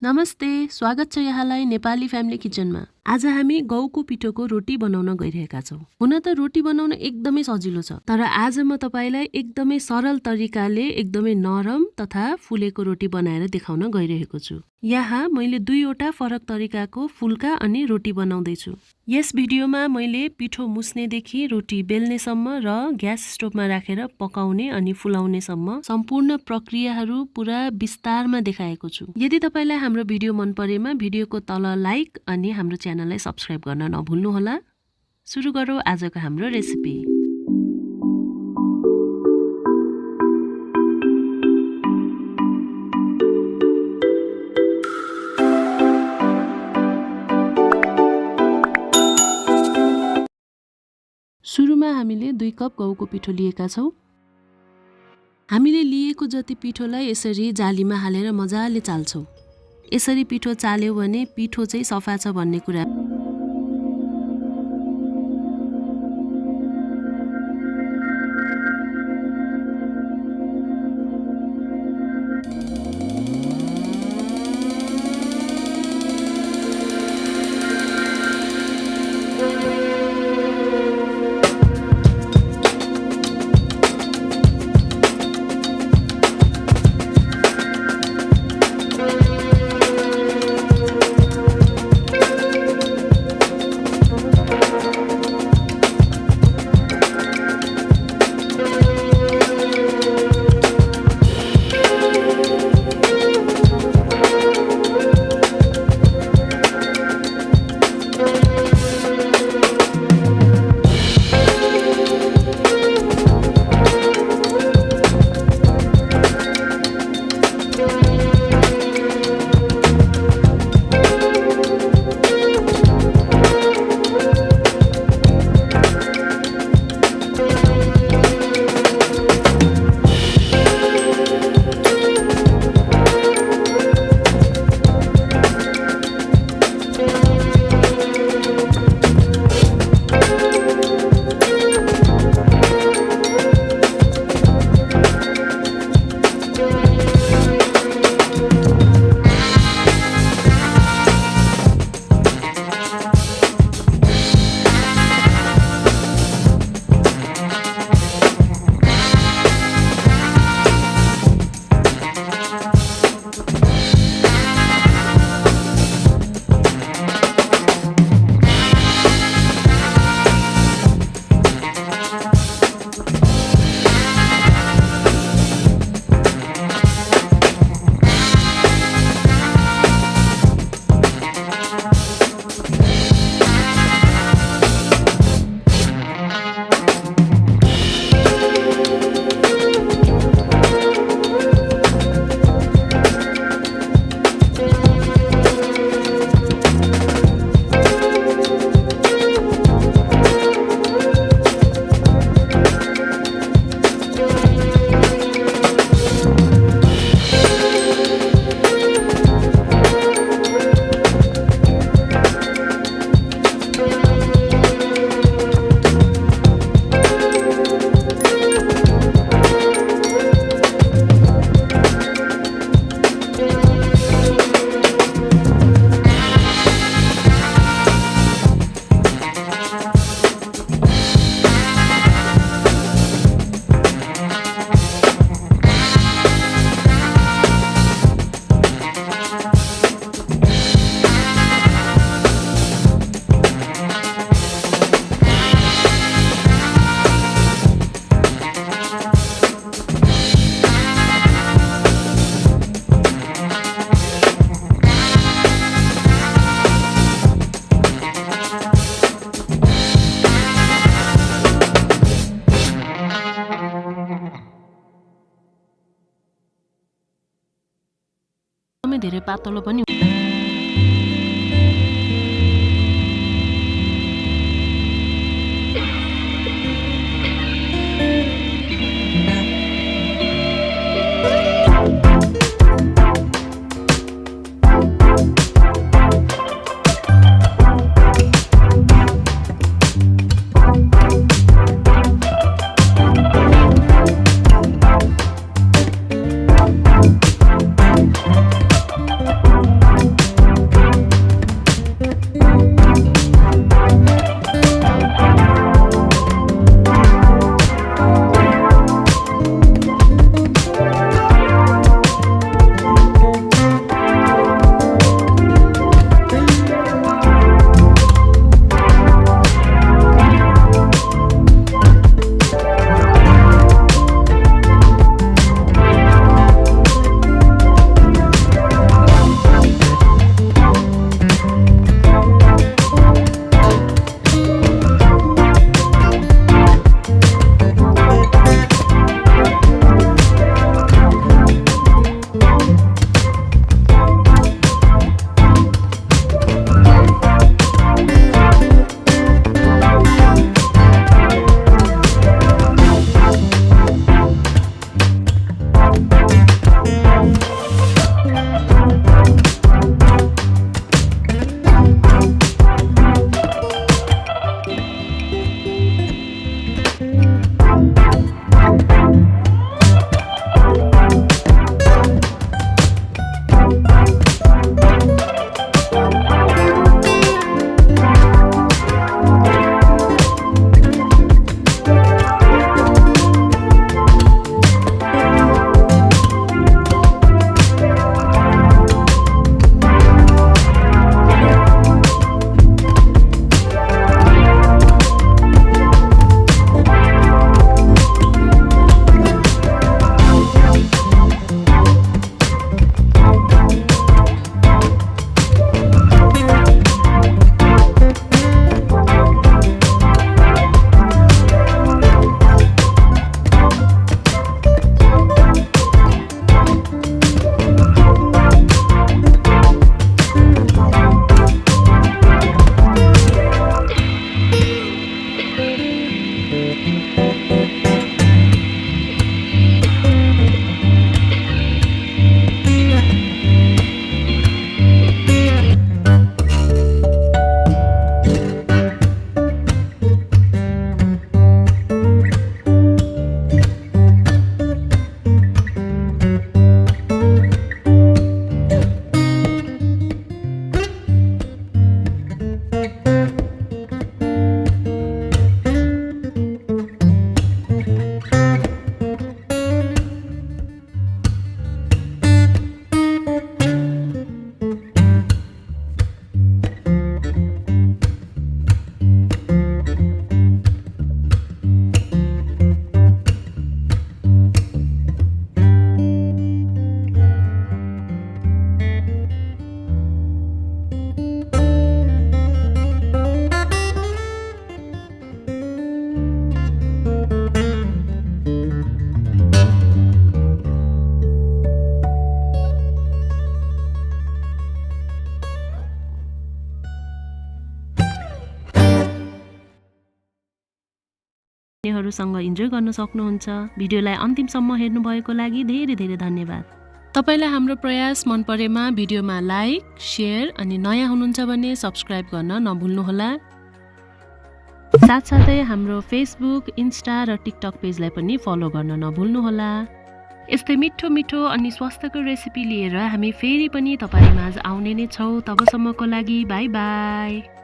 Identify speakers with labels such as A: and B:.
A: नमस्ते, स्वागत छ यहाँलाई नेपाली फ्यामिली किचनमा। आज हामी गहुँको पिठोको रोटी बनाउन गइरहेका छौं। हुन त रोटी बनाउन एकदमै सजिलो छ, तर आज म तपाईलाई एकदमै सरल तरिकाले एकदमै नरम तथा फुलेको रोटी बनाएर देखाउन गइरहेको छु। यहाँ मैले दुईवटा फरक तरिकाको फुल्का अनि रोटी बनाउँदै छु। यस भिडियोमा मैले पिठो मुस्नेदेखि रोटी बेल्नेसम्म र ग्यास स्टोभमा राखेर पकाउने अनि फुलाउनेसम्म सम्पूर्ण प्रक्रियाहरू पुरा विस्तारमा देखाएको छु। यदि तपाईलाई हाम्रो भिडियो मन परेमा भिडियोको तल लाइक अनि हाम्रो च्यानललाई सब्स्क्राइब गर्न नभुल्नुहोला। सुरु गरौँ आजको हाम्रो रेसिपी। सुरुमा हामीले 2 कप गहुँको पिठो लिएका छौं। हामीले लिएको जति पिठोलाई यसरी जालीमा हालेर मजाले चाल्छौं। यसरी पिठो चाल्यो भने पिठो चाहिँ सफा छ भन्ने कुरा। धेरै पातलो पनि साथीहरुसँग इन्जोय गर्न सक्नुहुन्छ। भिडियोलाई अन्तिमसम्म हेर्नुभएको लागि धेरै धेरै धन्यवाद। तपाईलाई हाम्रो प्रयास मन परेमा भिडियोमा लाइक, शेयर अनि नयाँ हुनुहुन्छ भने सब्स्क्राइब गर्न नभुल्नुहोला। साथसाथै हाम्रो फेसबुक, इन्स्टा र टिकटक पेजलाई पनि फलो गर्न नभुल्नुहोला। यस्तै मिठो मिठो अनि स्वास्थ्यकर रेसिपी लिएर हामी फेरि पनि तपाईमाझ आउने नै छौं। तबसम्मको लागि बाइ बाइ।